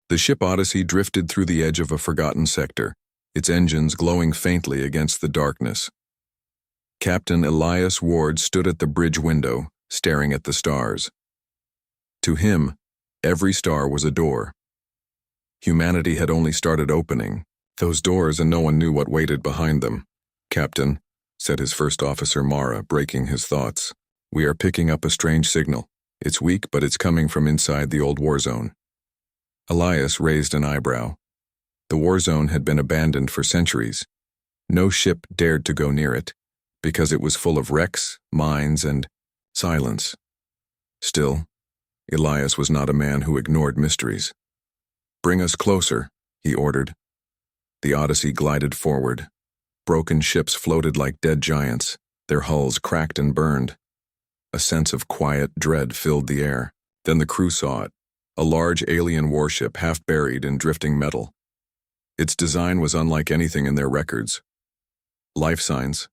The ship Odyssey drifted through the edge of a forgotten sector, its engines glowing faintly against the darkness. Captain Elias Ward stood at the bridge window, staring at the stars. To him, every star was a door. Humanity had only started opening those doors, and no one knew what waited behind them. "Captain," said his first officer Mara, breaking his thoughts, "we are picking up a strange signal. It's weak, but it's coming from inside the old war zone." Elias raised an eyebrow. The war zone had been abandoned for centuries. No ship dared to go near it, because it was full of wrecks, mines, and silence. Still, Elias was not a man who ignored mysteries. "Bring us closer," he ordered. The Odyssey glided forward. Broken ships floated like dead giants, their hulls cracked and burned. A sense of quiet dread filled the air. Then the crew saw it, a large alien warship half buried in drifting metal. Its design was unlike anything in their records. "Life signs?"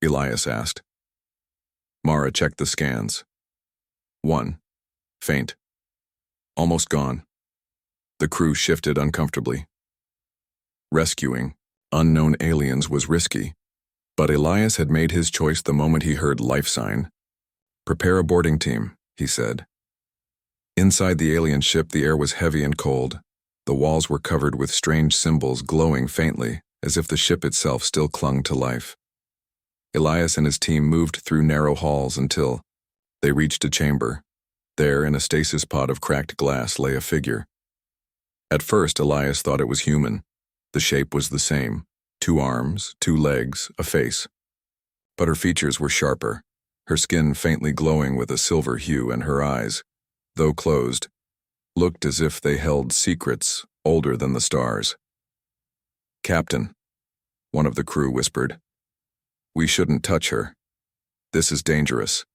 Elias asked. Mara checked the scans. 1. Faint. Almost gone. The crew shifted uncomfortably. Rescuing unknown aliens was risky, but Elias had made his choice the moment he heard life sign. "Prepare a boarding team," he said. Inside the alien ship, the air was heavy and cold. The walls were covered with strange symbols glowing faintly, as if the ship itself still clung to life. Elias and his team moved through narrow halls until they reached a chamber. There, in a stasis pod of cracked glass, lay a figure. At first, Elias thought it was human. The shape was the same: 2 arms, 2 legs, a face. But her features were sharper, her skin faintly glowing with a silver hue, and her eyes, though closed, looked as if they held secrets older than the stars. "Captain," one of the crew whispered, "we shouldn't touch her. This is dangerous."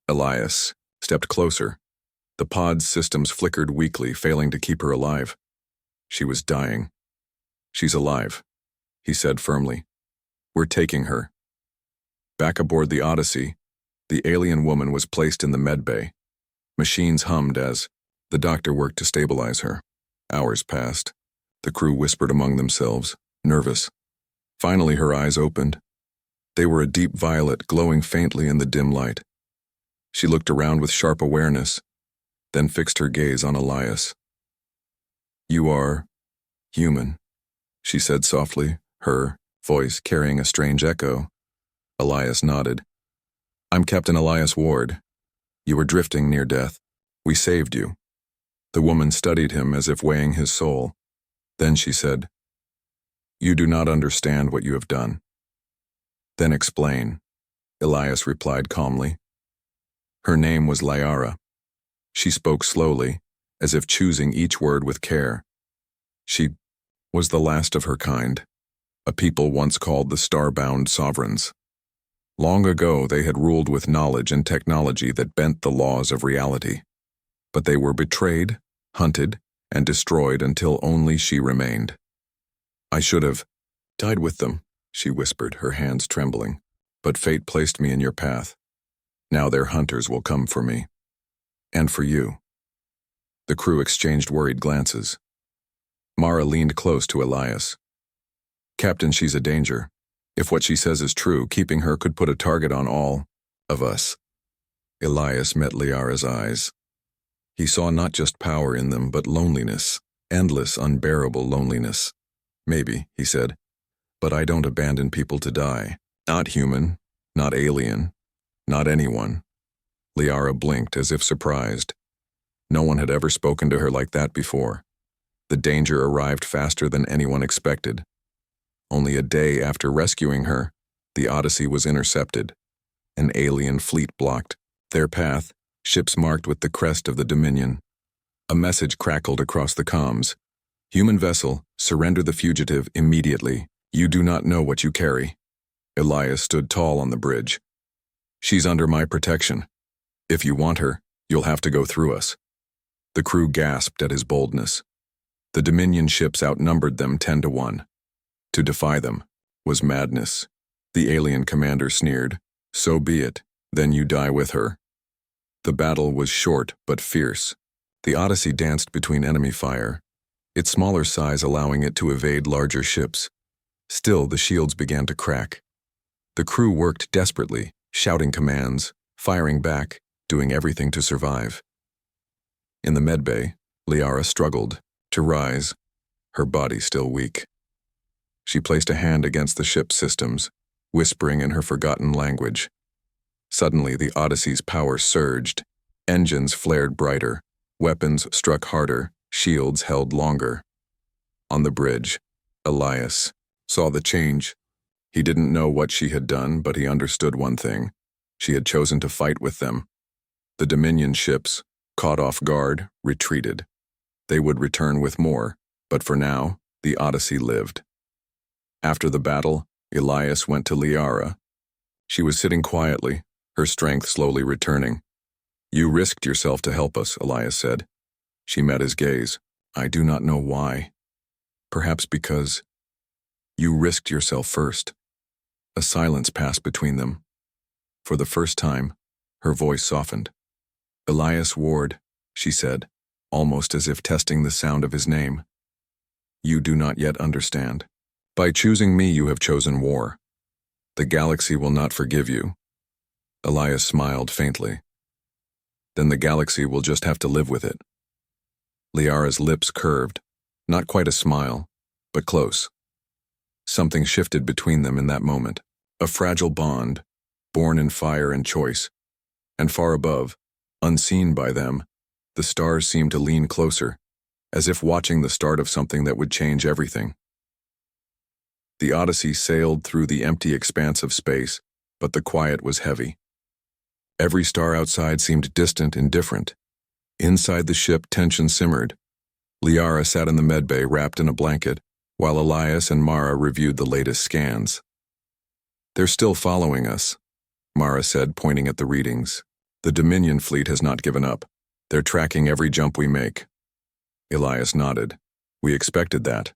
Elias stepped closer. The pod's systems flickered weakly, failing to keep her alive. She was dying. "She's alive," he said firmly. "We're taking her." Back aboard the Odyssey, the alien woman was placed in the medbay. Machines hummed as the doctor worked to stabilize her. Hours passed. The crew whispered among themselves, nervous. Finally, her eyes opened. They were a deep violet, glowing faintly in the dim light. She looked around with sharp awareness, then fixed her gaze on Elias. "You are human," she said softly, her voice carrying a strange echo. Elias nodded. "I'm Captain Elias Ward. You were drifting near death. We saved you." The woman studied him as if weighing his soul. Then she said, "You do not understand what you have done." "Then explain," Elias replied calmly. Her name was Liara. She spoke slowly, as if choosing each word with care. She was the last of her kind, a people once called the Starbound sovereigns. Long ago, they had ruled with knowledge and technology that bent the laws of reality. But they were betrayed, hunted, and destroyed until only she remained. "I should have died with them," she whispered, her hands trembling. "But fate placed me in your path. Now their hunters will come for me. And for you." The crew exchanged worried glances. Mara leaned close to Elias. "Captain, she's a danger. If what she says is true, keeping her could put a target on all of us." Elias met Liara's eyes. He saw not just power in them, but loneliness, endless, unbearable loneliness. "Maybe," he said, "but I don't abandon people to die. Not human, not alien, not anyone." Liara blinked as if surprised. No one had ever spoken to her like that before. The danger arrived faster than anyone expected. Only a day after rescuing her, the Odyssey was intercepted. An alien fleet blocked their path, ships marked with the crest of the Dominion. A message crackled across the comms. "Human vessel, surrender the fugitive immediately. You do not know what you carry." Elias stood tall on the bridge. "She's under my protection. If you want her, you'll have to go through us." The crew gasped at his boldness. The Dominion ships outnumbered them 10 to 1. To defy them was madness. The alien commander sneered. "So be it, then you die with her." The battle was short but fierce. The Odyssey danced between enemy fire, its smaller size allowing it to evade larger ships. Still, the shields began to crack. The crew worked desperately, shouting commands, firing back, doing everything to survive. In the medbay, Liara struggled to rise, her body still weak. She placed a hand against the ship's systems, whispering in her forgotten language. Suddenly, the Odyssey's power surged. Engines flared brighter, weapons struck harder, shields held longer. On the bridge, Elias saw the change. He didn't know what she had done, but he understood one thing. She had chosen to fight with them. The Dominion ships, caught off guard, retreated. They would return with more, but for now, the Odyssey lived. After the battle, Elias went to Liara. She was sitting quietly, her strength slowly returning. "You risked yourself to help us," Elias said. She met his gaze. "I do not know why. Perhaps because you risked yourself first." A silence passed between them. For the first time, her voice softened. "Elias Ward," she said, almost as if testing the sound of his name. "You do not yet understand. By choosing me, you have chosen war. The galaxy will not forgive you." Elias smiled faintly. "Then the galaxy will just have to live with it." Liara's lips curved, not quite a smile, but close. Something shifted between them in that moment, a fragile bond, born in fire and choice. And far above, unseen by them, the stars seemed to lean closer, as if watching the start of something that would change everything. The Odyssey sailed through the empty expanse of space, but the quiet was heavy. Every star outside seemed distant and different. Inside the ship, tension simmered. Liara sat in the medbay wrapped in a blanket, while Elias and Mara reviewed the latest scans. "They're still following us," Mara said, pointing at the readings. "The Dominion fleet has not given up. They're tracking every jump we make." Elias nodded. "We expected that.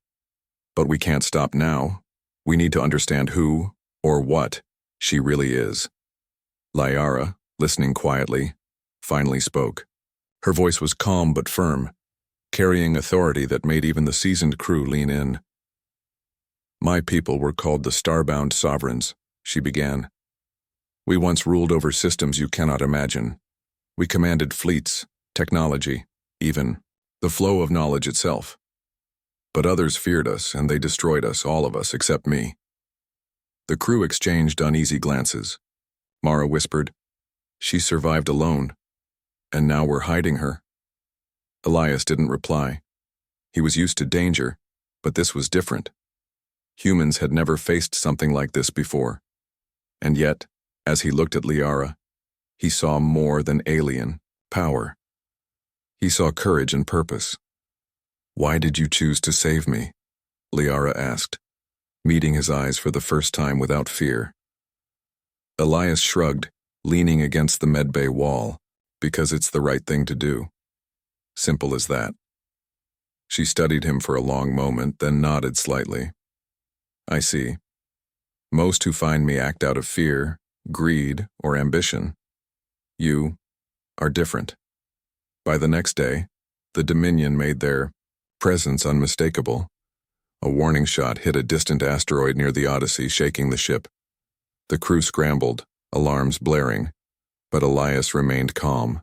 But we can't stop now. We need to understand who, or what, she really is." Liara, listening quietly, finally spoke. Her voice was calm but firm, carrying authority that made even the seasoned crew lean in. "My people were called the Starbound Sovereigns," she began. "We once ruled over systems you cannot imagine. We commanded fleets, technology, even the flow of knowledge itself. But others feared us, and they destroyed us, all of us, except me." The crew exchanged uneasy glances. Mara whispered, "She survived alone, and now we're hiding her." Elias didn't reply. He was used to danger, but this was different. Humans had never faced something like this before. And yet, as he looked at Liara, he saw more than alien power. He saw courage and purpose. "Why did you choose to save me?" Liara asked, meeting his eyes for the first time without fear. Elias shrugged, leaning against the medbay wall, "Because it's the right thing to do." Simple as that. She studied him for a long moment, then nodded slightly. "I see. Most who find me act out of fear, greed, or ambition. You are different." By the next day, the Dominion made their presence unmistakable. A warning shot hit a distant asteroid near the Odyssey, shaking the ship. The crew scrambled, alarms blaring, but Elias remained calm.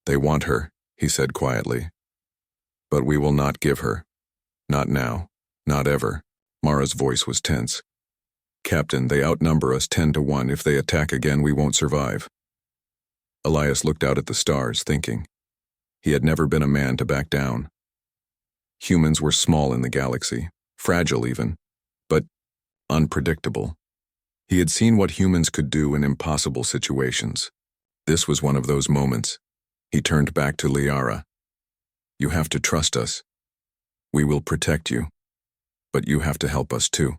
"They want her," he said quietly. "But we will not give her. Not now. Not ever." Mara's voice was tense. "Captain, they outnumber us 10-1. If they attack again, we won't survive." Elias looked out at the stars, thinking. He had never been a man to back down. Humans were small in the galaxy, fragile even, but unpredictable. He had seen what humans could do in impossible situations. This was one of those moments. He turned back to Liara. "You have to trust us. We will protect you, but you have to help us too."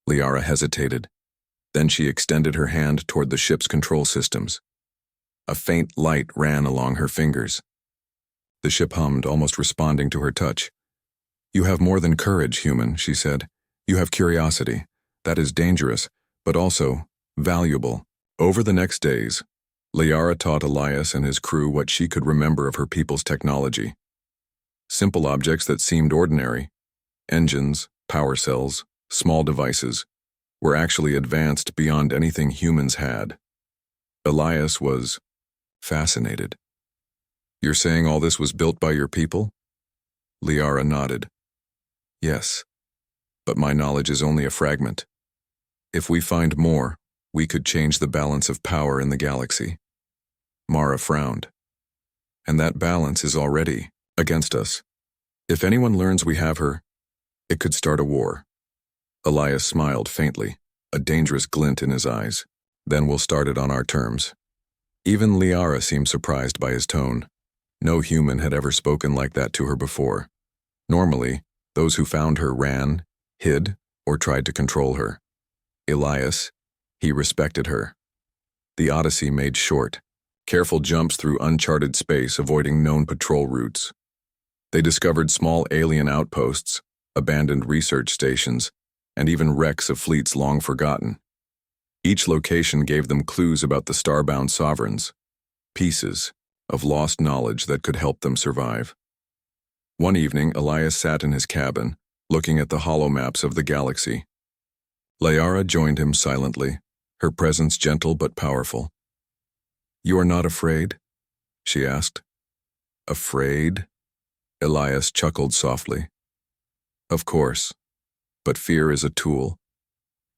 Liara hesitated. Then she extended her hand toward the ship's control systems. A faint light ran along her fingers. The ship hummed, almost responding to her touch. "You have more than courage, human," she said. "You have curiosity. That is dangerous, but also valuable." Over the next days, Liara taught Elias and his crew what she could remember of her people's technology. Simple objects that seemed ordinary, engines, power cells, small devices, were actually advanced beyond anything humans had. Elias was fascinated. "You're saying all this was built by your people?" Liara nodded. "Yes, but my knowledge is only a fragment. If we find more, we could change the balance of power in the galaxy." Mara frowned. "And that balance is already against us. If anyone learns we have her, it could start a war." Elias smiled faintly, a dangerous glint in his eyes. "Then we'll start it on our terms." Even Liara seemed surprised by his tone. No human had ever spoken like that to her before. Normally, those who found her ran, hid, or tried to control her. Elias, he respected her. The Odyssey made short, careful jumps through uncharted space, avoiding known patrol routes. They discovered small alien outposts, abandoned research stations, and even wrecks of fleets long forgotten. Each location gave them clues about the Starbound sovereigns, pieces of lost knowledge that could help them survive. One evening, Elias sat in his cabin, looking at the holomaps of the galaxy. Liara joined him silently, her presence gentle but powerful. "You are not afraid?" she asked. "Afraid?" Elias chuckled softly. "Of course, but fear is a tool.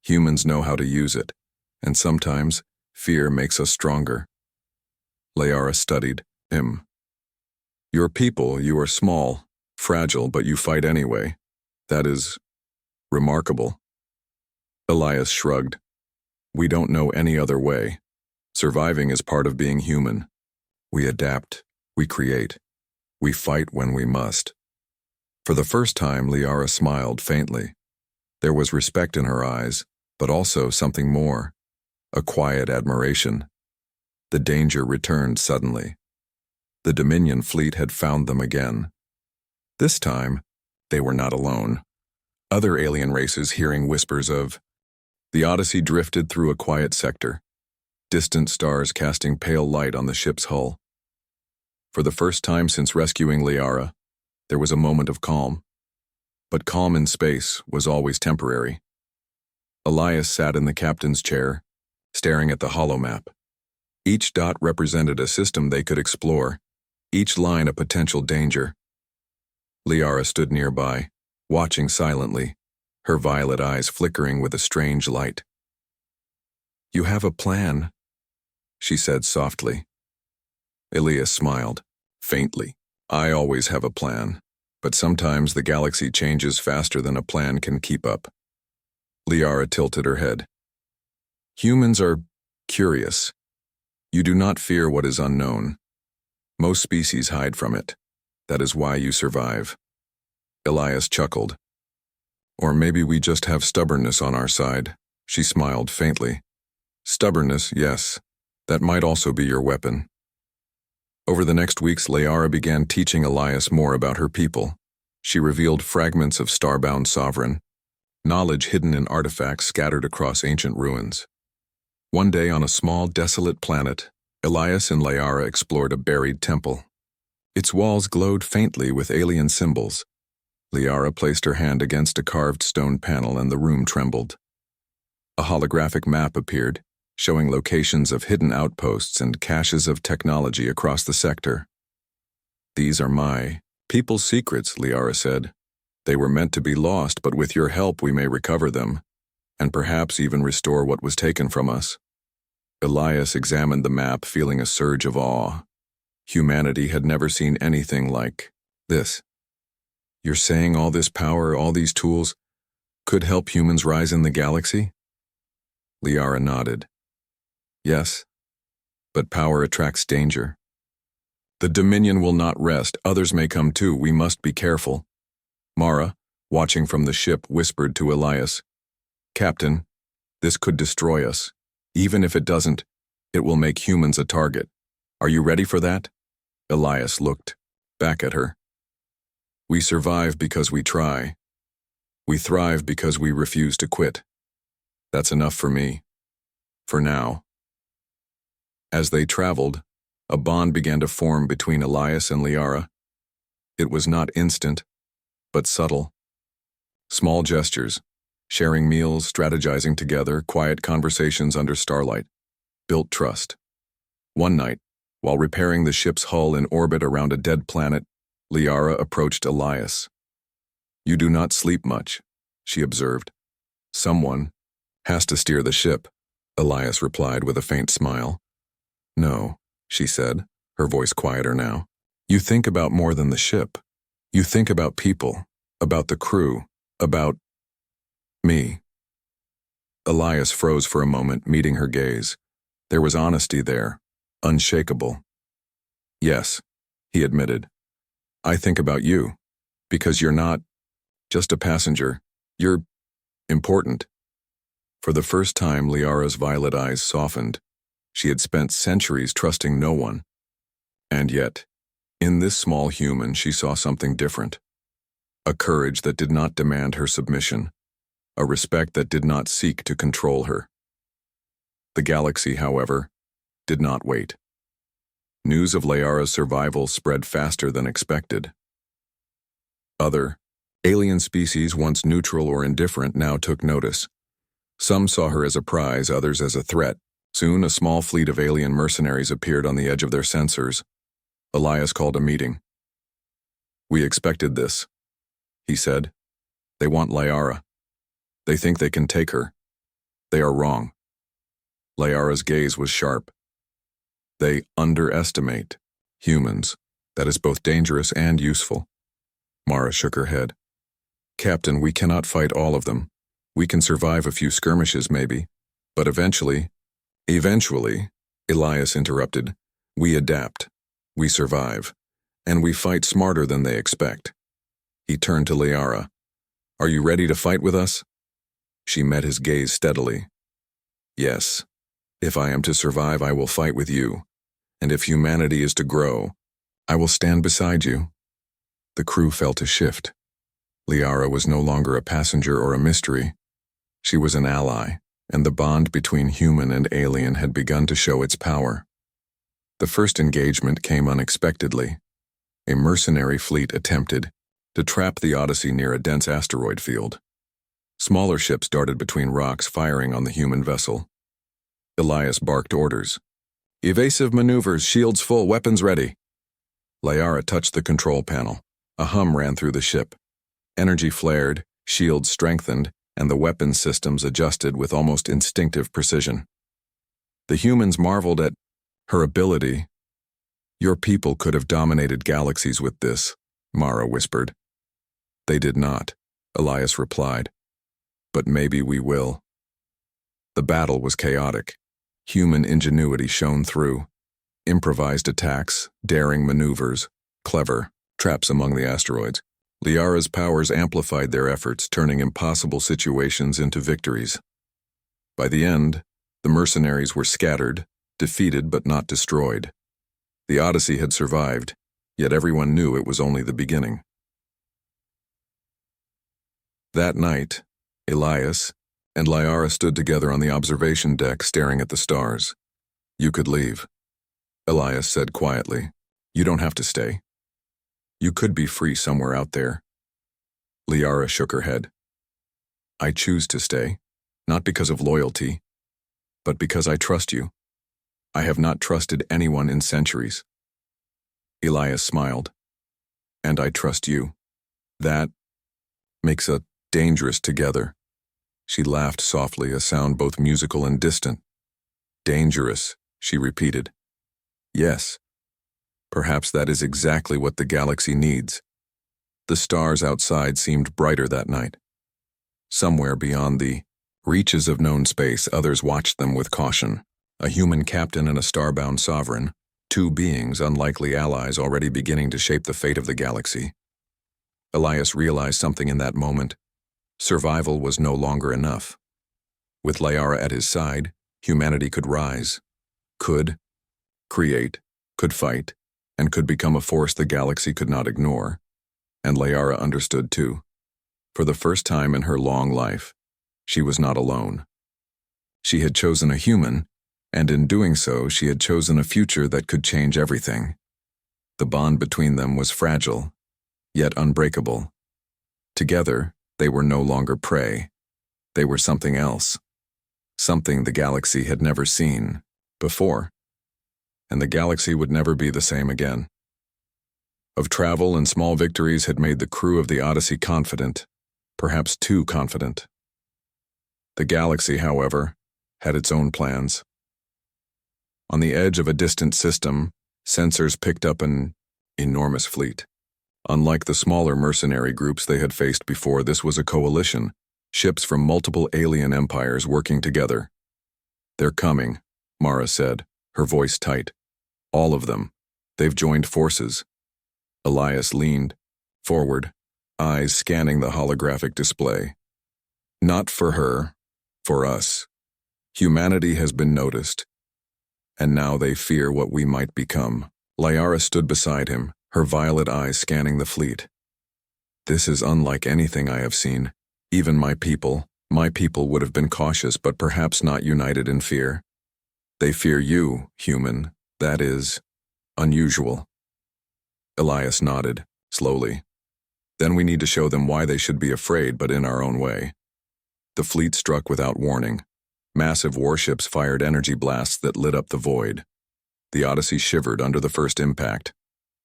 Humans know how to use it, and sometimes fear makes us stronger." Liara studied him. "Your people, you are small, fragile, but you fight anyway. That is remarkable." Elias shrugged. "We don't know any other way. Surviving is part of being human. We adapt, we create, we fight when we must." For the first time, Liara smiled faintly. There was respect in her eyes, but also something more, a quiet admiration. The danger returned suddenly. The Dominion fleet had found them again. This time, they were not alone. Other alien races hearing whispers of. The Odyssey drifted through a quiet sector, distant stars casting pale light on the ship's hull. For the first time since rescuing Liara, there was a moment of calm. But calm in space was always temporary. Elias sat in the captain's chair, staring at the holomap. Each dot represented a system they could explore, each line a potential danger. Liara stood nearby, watching silently, her violet eyes flickering with a strange light. "You have a plan," she said softly. Elias smiled, faintly. "I always have a plan, but sometimes the galaxy changes faster than a plan can keep up." Liara tilted her head. "Humans are curious. You do not fear what is unknown. Most species hide from it. That is why you survive." Elias chuckled. "Or maybe we just have stubbornness on our side," she smiled faintly. "Stubbornness, yes. That might also be your weapon." Over the next weeks, Liara began teaching Elias more about her people. She revealed fragments of Starbound sovereign, knowledge hidden in artifacts scattered across ancient ruins. One day on a small, desolate planet, Elias and Liara explored a buried temple. Its walls glowed faintly with alien symbols. Liara placed her hand against a carved stone panel and the room trembled. A holographic map appeared, showing locations of hidden outposts and caches of technology across the sector. "These are my people's secrets," Liara said. "They were meant to be lost, but with your help we may recover them, and perhaps even restore what was taken from us." Elias examined the map, feeling a surge of awe. Humanity had never seen anything like this. "You're saying all this power, all these tools, could help humans rise in the galaxy?" Liara nodded. "Yes, but power attracts danger. The Dominion will not rest. Others may come too. We must be careful." Mara, watching from the ship, whispered to Elias, "Captain, this could destroy us. Even if it doesn't, it will make humans a target. Are you ready for that?" Elias looked back at her. "We survive because we try. We thrive because we refuse to quit. That's enough for me. For now." As they traveled, a bond began to form between Elias and Liara. It was not instant, but subtle. Small gestures, sharing meals, strategizing together, quiet conversations under starlight, built trust. One night, while repairing the ship's hull in orbit around a dead planet, Liara approached Elias. "You do not sleep much," she observed. "Someone has to steer the ship," Elias replied with a faint smile. "No," she said, her voice quieter now. "You think about more than the ship. You think about people, about the crew, about me." Elias froze for a moment, meeting her gaze. There was honesty there, unshakable. "Yes," he admitted. "I think about you, because you're not just a passenger. You're important." For the first time, Liara's violet eyes softened. She had spent centuries trusting no one. And yet, in this small human, she saw something different. A courage that did not demand her submission. A respect that did not seek to control her. The galaxy, however, did not wait. News of Liara's survival spread faster than expected. Other, alien species once neutral or indifferent now took notice. Some saw her as a prize, others as a threat. Soon, a small fleet of alien mercenaries appeared on the edge of their sensors. Elias called a meeting. "We expected this," he said. "They want Liara. They think they can take her. They are wrong." Liara's gaze was sharp. "They underestimate humans. That is both dangerous and useful." Mara shook her head. "Captain, we cannot fight all of them. We can survive a few skirmishes, maybe. But eventually, Elias interrupted, we adapt. We survive. And we fight smarter than they expect." He turned to Liara. "Are you ready to fight with us?" She met his gaze steadily. "Yes. If I am to survive, I will fight with you. And if humanity is to grow, I will stand beside you." The crew felt a shift. Liara was no longer a passenger or a mystery. She was an ally, and the bond between human and alien had begun to show its power. The first engagement came unexpectedly. A mercenary fleet attempted to trap the Odyssey near a dense asteroid field. Smaller ships darted between rocks, firing on the human vessel. Elias barked orders. "Evasive maneuvers, shields full, weapons ready." Liara touched the control panel. A hum ran through the ship. Energy flared, shields strengthened, and the weapons systems adjusted with almost instinctive precision. The humans marveled at her ability. "Your people could have dominated galaxies with this," Mara whispered. "They did not," Elias replied. "But maybe we will." The battle was chaotic. Human ingenuity shone through. Improvised attacks, daring maneuvers, clever traps among the asteroids. Liara's powers amplified their efforts, turning impossible situations into victories. By the end, the mercenaries were scattered, defeated but not destroyed. The Odyssey had survived, yet everyone knew it was only the beginning. That night, Elias and Liara stood together on the observation deck staring at the stars. "You could leave," Elias said quietly. "You don't have to stay. You could be free somewhere out there." Liara shook her head. "I choose to stay, not because of loyalty, but because I trust you. I have not trusted anyone in centuries." Elias smiled. "And I trust you. That makes us dangerous together." She laughed softly, a sound both musical and distant. "Dangerous," she repeated. "Yes. Perhaps that is exactly what the galaxy needs." The stars outside seemed brighter that night. Somewhere beyond the reaches of known space, others watched them with caution. A human captain and a starbound sovereign, two beings, unlikely allies, already beginning to shape the fate of the galaxy. Elias realized something in that moment. Survival was no longer enough. With Liara at his side, humanity could rise, could create, could fight, and could become a force the galaxy could not ignore. And Liara understood too. For the first time in her long life, she was not alone. She had chosen a human, And in doing so, she had chosen a future that could change everything. The bond between them was fragile, yet unbreakable. Together, they were no longer prey. They were something else. Something the galaxy had never seen before. And the galaxy would never be the same again. Of travel and small victories had made the crew of the Odyssey confident, perhaps too confident. The galaxy, however, had its own plans. On the edge of a distant system, sensors picked up an enormous fleet. Unlike the smaller mercenary groups they had faced before, this was a coalition, ships from multiple alien empires working together. "They're coming," Mara said, her voice tight. "All of them. They've joined forces." Elias leaned forward, eyes scanning the holographic display. "Not for her, for us. Humanity has been noticed. And now they fear what we might become." Liara stood beside him, her violet eyes scanning the fleet. "This is unlike anything I have seen. Even my people would have been cautious, but perhaps not united in fear. They fear you, human. That is unusual." Elias nodded, slowly. "Then we need to show them why they should be afraid, but in our own way." The fleet struck without warning. Massive warships fired energy blasts that lit up the void. The Odyssey shivered under the first impact.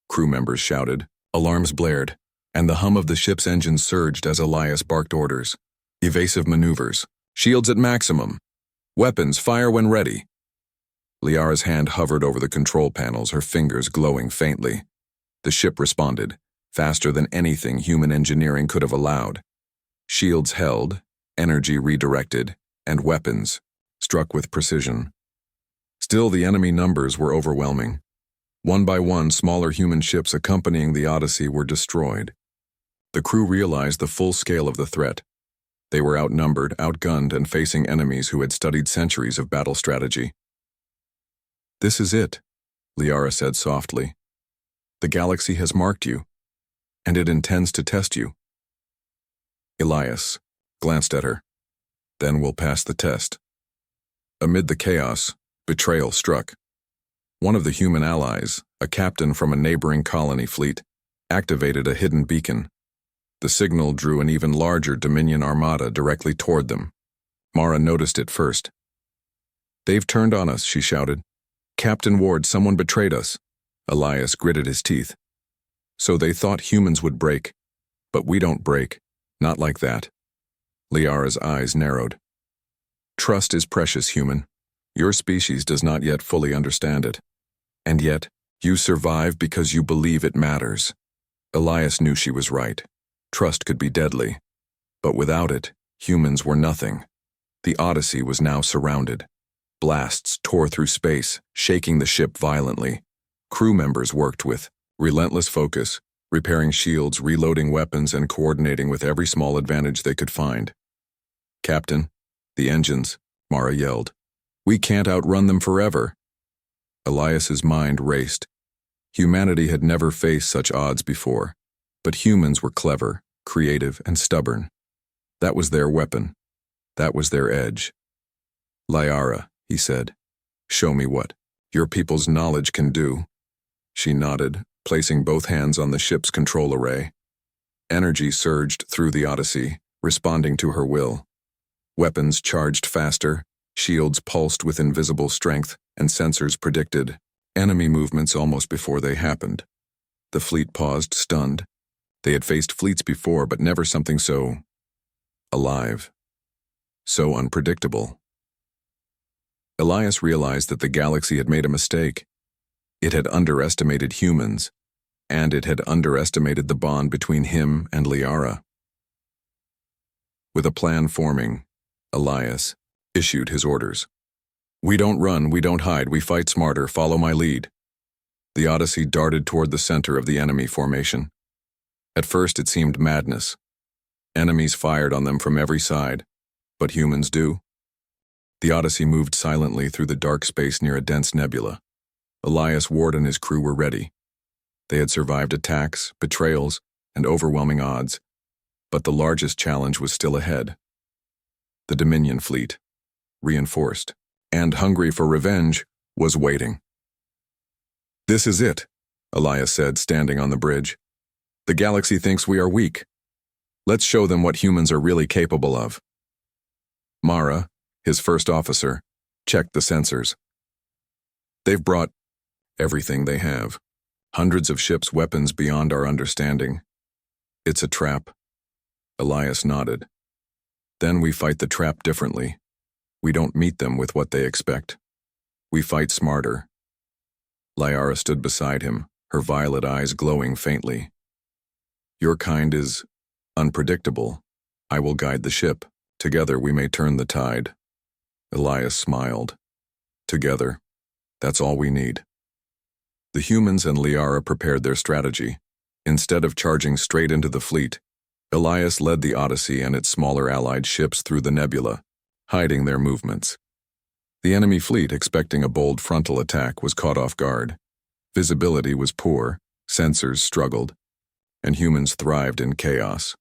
Crew members shouted, alarms blared, and the hum of the ship's engines surged as Elias barked orders. "Evasive maneuvers. Shields at maximum. Weapons, fire when ready." Liara's hand hovered over the control panels, her fingers glowing faintly. The ship responded, faster than anything human engineering could have allowed. Shields held, energy redirected, and weapons struck with precision. Still, the enemy numbers were overwhelming. One by one, smaller human ships accompanying the Odyssey were destroyed. The crew realized the full scale of the threat. They were outnumbered, outgunned, and facing enemies who had studied centuries of battle strategy. "This is it," Liara said softly. "The galaxy has marked you, and it intends to test you." Elias glanced at her. "Then we'll pass the test." Amid the chaos, betrayal struck. One of the human allies, a captain from a neighboring colony fleet, activated a hidden beacon. The signal drew an even larger Dominion armada directly toward them. Mara noticed it first. "They've turned on us," she shouted. "Captain Ward, someone betrayed us." Elias gritted his teeth. "So they thought humans would break. But we don't break. Not like that." Liara's eyes narrowed. "Trust is precious, human. Your species does not yet fully understand it. And yet, you survive because you believe it matters." Elias knew she was right. Trust could be deadly. But without it, humans were nothing. The Odyssey was now surrounded. Blasts tore through space, shaking the ship violently. Crew members worked with relentless focus, repairing shields, reloading weapons, and coordinating with every small advantage they could find. "Captain, the engines," Mara yelled. "We can't outrun them forever." Elias's mind raced. Humanity had never faced such odds before, but humans were clever, creative, and stubborn. That was their weapon. That was their edge. "Liara," he said, "show me what your people's knowledge can do." She nodded, placing both hands on the ship's control array. Energy surged through the Odyssey, responding to her will. Weapons charged faster, shields pulsed with invisible strength, and sensors predicted enemy movements almost before they happened. The fleet paused, stunned. They had faced fleets before, but never something so alive, so unpredictable. Elias realized that the galaxy had made a mistake. It had underestimated humans, and it had underestimated the bond between him and Liara. With a plan forming, Elias issued his orders. "We don't run, we don't hide, we fight smarter, follow my lead." The Odyssey darted toward the center of the enemy formation. At first it seemed madness. Enemies fired on them from every side, but humans do. The Odyssey moved silently through the dark space near a dense nebula. Elias Ward and his crew were ready. They had survived attacks, betrayals, and overwhelming odds, but the largest challenge was still ahead. The Dominion fleet, reinforced, and hungry for revenge, was waiting. "This is it," Elias said, standing on the bridge. "The galaxy thinks we are weak. Let's show them what humans are really capable of." Mara, his first officer, checked the sensors. "They've brought everything they have. Hundreds of ships' weapons beyond our understanding. It's a trap." Elias nodded. "Then we fight the trap differently. We don't meet them with what they expect. We fight smarter." Liara stood beside him, her violet eyes glowing faintly. "Your kind is unpredictable. I will guide the ship. Together we may turn the tide." Elias smiled. "Together, that's all we need." The humans and Liara prepared their strategy. Instead of charging straight into the fleet, Elias led the Odyssey and its smaller allied ships through the nebula, hiding their movements. The enemy fleet, expecting a bold frontal attack, was caught off guard. Visibility was poor, sensors struggled, and humans thrived in chaos.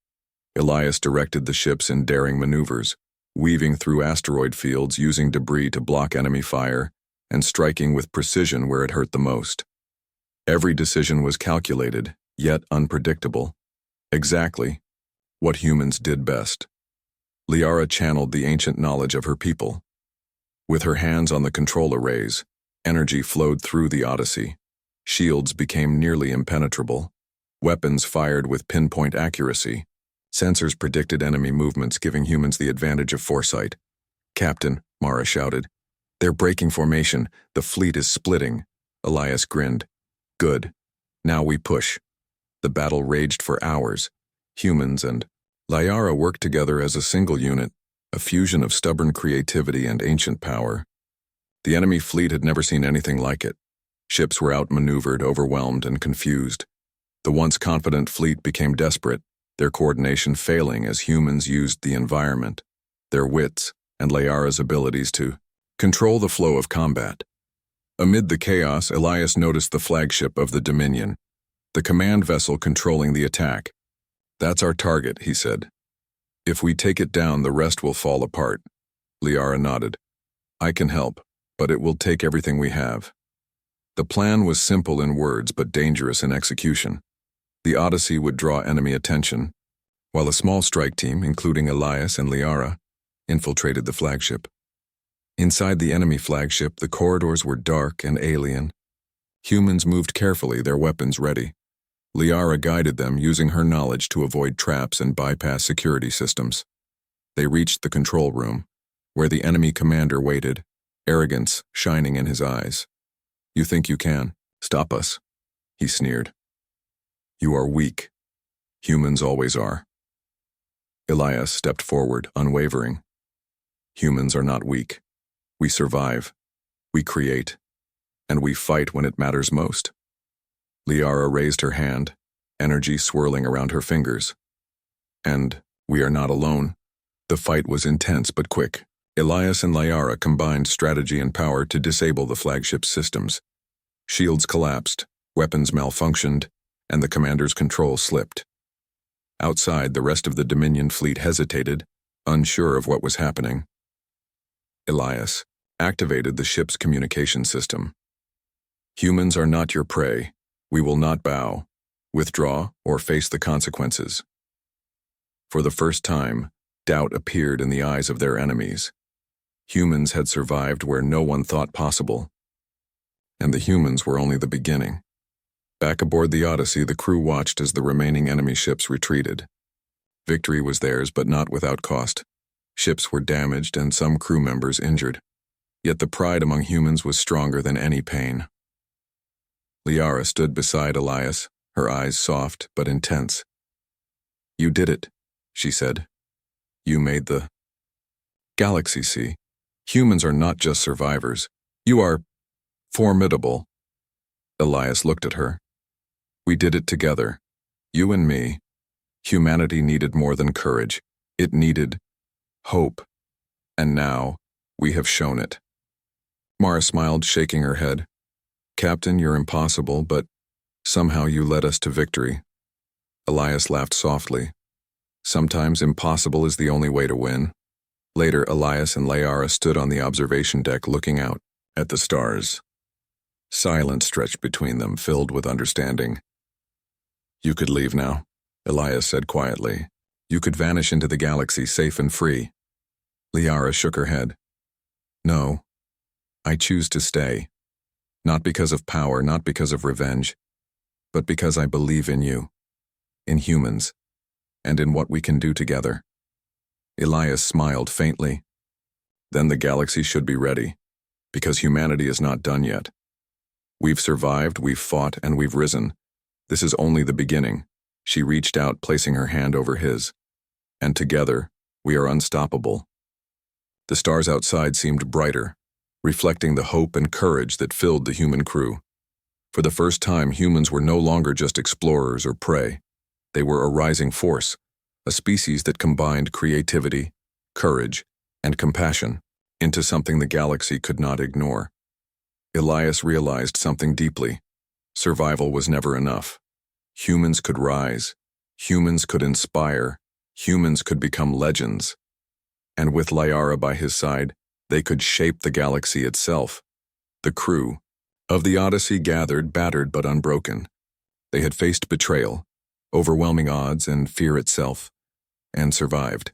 Elias directed the ships in daring maneuvers, weaving through asteroid fields using debris to block enemy fire and striking with precision where it hurt the most. Every decision was calculated, yet unpredictable. Exactly what humans did best. Liara channeled the ancient knowledge of her people. With her hands on the control arrays, energy flowed through the Odyssey. Shields became nearly impenetrable. Weapons fired with pinpoint accuracy. Sensors predicted enemy movements, giving humans the advantage of foresight. "Captain," Mara shouted. "They're breaking formation. The fleet is splitting." Elias grinned. "Good. Now we push." The battle raged for hours. Humans and Liara worked together as a single unit, a fusion of stubborn creativity and ancient power. The enemy fleet had never seen anything like it. Ships were outmaneuvered, overwhelmed, and confused. The once confident fleet became desperate, their coordination failing as humans used the environment, their wits, and Liara's abilities to control the flow of combat. Amid the chaos, Elias noticed the flagship of the Dominion, the command vessel controlling the attack. "That's our target," he said. "If we take it down, the rest will fall apart." Liara nodded. "I can help, but it will take everything we have." The plan was simple in words but dangerous in execution. The Odyssey would draw enemy attention, while a small strike team, including Elias and Liara, infiltrated the flagship. Inside the enemy flagship, the corridors were dark and alien. Humans moved carefully, their weapons ready. Liara guided them, using her knowledge to avoid traps and bypass security systems. They reached the control room, where the enemy commander waited, arrogance shining in his eyes. "You think you can stop us?" he sneered. "You are weak. Humans always are." Elias stepped forward, unwavering. "Humans are not weak. We survive, we create, and we fight when it matters most." Liara raised her hand, energy swirling around her fingers. "And we are not alone." The fight was intense but quick. Elias and Liara combined strategy and power to disable the flagship's systems. Shields collapsed, weapons malfunctioned, and the commander's control slipped. Outside, the rest of the Dominion fleet hesitated, unsure of what was happening. Elias activated the ship's communication system. "Humans are not your prey. We will not bow, withdraw, or face the consequences." For the first time, doubt appeared in the eyes of their enemies. Humans had survived where no one thought possible. And the humans were only the beginning. Back aboard the Odyssey, the crew watched as the remaining enemy ships retreated. Victory was theirs, but not without cost. Ships were damaged and some crew members injured. Yet the pride among humans was stronger than any pain. Liara stood beside Elias, her eyes soft but intense. "You did it," she said. "You made the galaxy see. Humans are not just survivors. You are formidable." Elias looked at her. "We did it together. You and me. Humanity needed more than courage. It needed hope. And now, we have shown it." Mara smiled, shaking her head. "Captain, you're impossible, but somehow you led us to victory." Elias laughed softly. "Sometimes impossible is the only way to win." Later, Elias and Liara stood on the observation deck looking out at the stars. Silence stretched between them, filled with understanding. "You could leave now," Elias said quietly. "You could vanish into the galaxy safe and free." Liara shook her head. "No, I choose to stay. Not because of power, not because of revenge, but because I believe in you, in humans, and in what we can do together." Elias smiled faintly. "Then the galaxy should be ready, because humanity is not done yet. We've survived, we've fought, and we've risen. This is only the beginning." She reached out, placing her hand over his. "And together, we are unstoppable." The stars outside seemed brighter, reflecting the hope and courage that filled the human crew. For the first time, humans were no longer just explorers or prey. They were a rising force, a species that combined creativity, courage, and compassion into something the galaxy could not ignore. Elias realized something deeply. Survival was never enough. Humans could rise. Humans could inspire. Humans could become legends. And with Liara by his side, they could shape the galaxy itself. The crew of the Odyssey gathered, battered but unbroken. They had faced betrayal, overwhelming odds, and fear itself, and survived.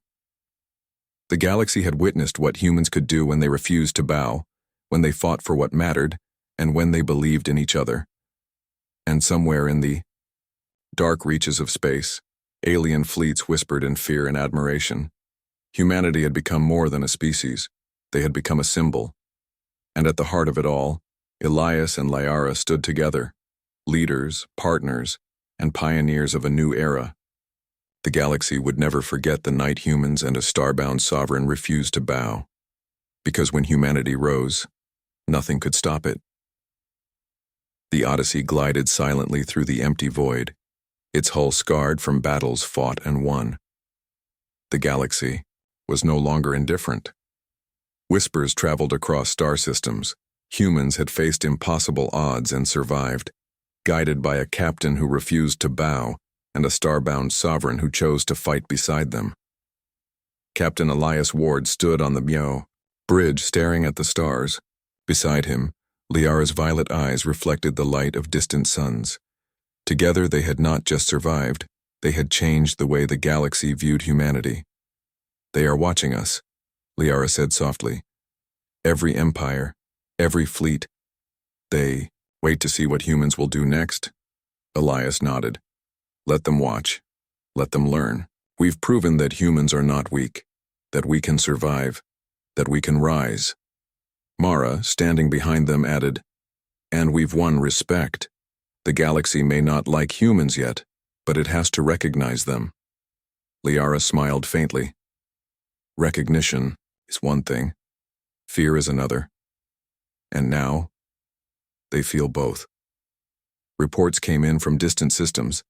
The galaxy had witnessed what humans could do when they refused to bow, when they fought for what mattered, and when they believed in each other. And somewhere in the dark reaches of space, alien fleets whispered in fear and admiration. Humanity had become more than a species. They had become a symbol. And at the heart of it all, Elias and Liara stood together, leaders, partners, and pioneers of a new era. The galaxy would never forget the night humans and a starbound sovereign refused to bow. Because when humanity rose, nothing could stop it. The Odyssey glided silently through the empty void, its hull scarred from battles fought and won. The galaxy was no longer indifferent. Whispers traveled across star systems. Humans had faced impossible odds and survived, guided by a captain who refused to bow and a starbound sovereign who chose to fight beside them. Captain Elias Ward stood on the Myo bridge staring at the stars. Beside him, Liara's violet eyes reflected the light of distant suns. Together they had not just survived, they had changed the way the galaxy viewed humanity. "They are watching us," Liara said softly. "Every empire, every fleet. They wait to see what humans will do next." Elias nodded. "Let them watch. Let them learn. We've proven that humans are not weak, that we can survive, that we can rise." Mara, standing behind them, added, "And we've won respect. The galaxy may not like humans yet, but it has to recognize them." Liara smiled faintly. "Recognition is one thing, fear is another. And now, they feel both." Reports came in from distant systems.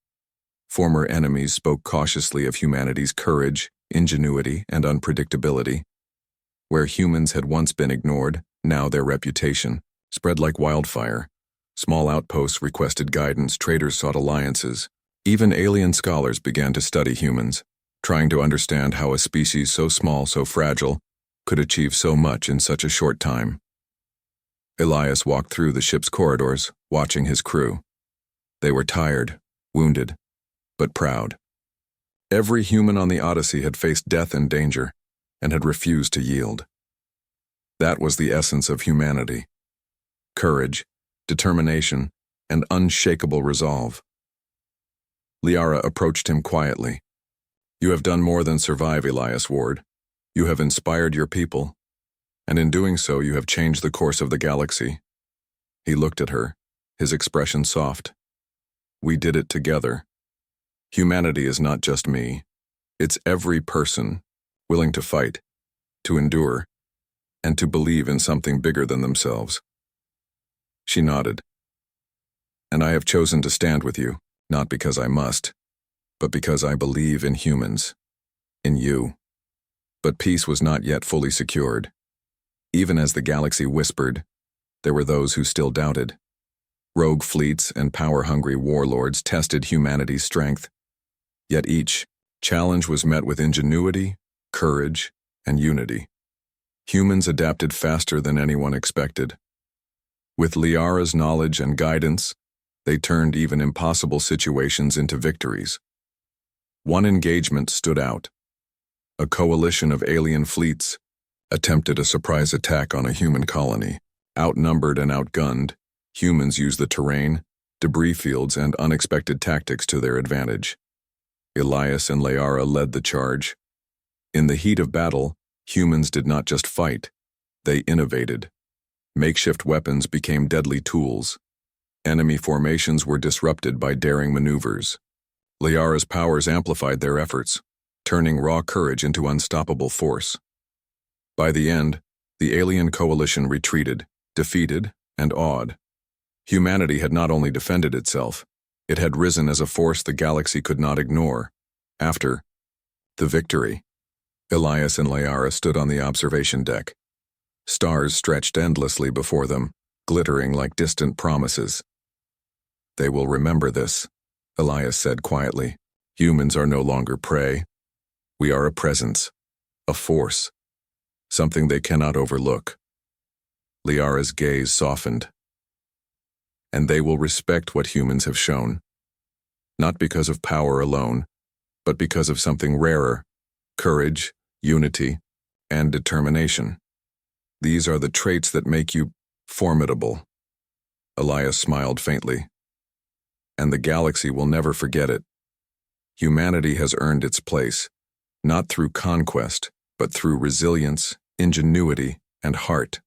Former enemies spoke cautiously of humanity's courage, ingenuity, and unpredictability. Where humans had once been ignored, now their reputation spread like wildfire. Small outposts requested guidance, traders sought alliances. Even alien scholars began to study humans, trying to understand how a species so small, so fragile, could achieve so much in such a short time. Elias walked through the ship's corridors, watching his crew. They were tired, wounded, but proud. Every human on the Odyssey had faced death and danger, and had refused to yield. That was the essence of humanity: courage, determination, and unshakable resolve. Liara approached him quietly. "You have done more than survive, Elias Ward. You have inspired your people, and in doing so you have changed the course of the galaxy." He looked at her, his expression soft. "We did it together. Humanity is not just me. It's every person willing to fight, to endure, and to believe in something bigger than themselves." She nodded. "And I have chosen to stand with you, not because I must, but because I believe in humans, in you." But peace was not yet fully secured. Even as the galaxy whispered, there were those who still doubted. Rogue fleets and power-hungry warlords tested humanity's strength. Yet each challenge was met with ingenuity, courage, and unity. Humans adapted faster than anyone expected. With Liara's knowledge and guidance, they turned even impossible situations into victories. One engagement stood out. A coalition of alien fleets attempted a surprise attack on a human colony. Outnumbered and outgunned, humans used the terrain, debris fields, and unexpected tactics to their advantage. Elias and Liara led the charge. In the heat of battle, humans did not just fight, they innovated. Makeshift weapons became deadly tools. Enemy formations were disrupted by daring maneuvers. Liara's powers amplified their efforts, turning raw courage into unstoppable force. By the end, the alien coalition retreated, defeated, and awed. Humanity had not only defended itself, it had risen as a force the galaxy could not ignore. After the victory, Elias and Liara stood on the observation deck. Stars stretched endlessly before them, glittering like distant promises. "They will remember this," Elias said quietly. "Humans are no longer prey. We are a presence, a force, something they cannot overlook." Liara's gaze softened. "And they will respect what humans have shown, not because of power alone, but because of something rarer: courage, unity, and determination. These are the traits that make you formidable." Elias smiled faintly. "And the galaxy will never forget it. Humanity has earned its place, not through conquest, but through resilience, ingenuity, and heart."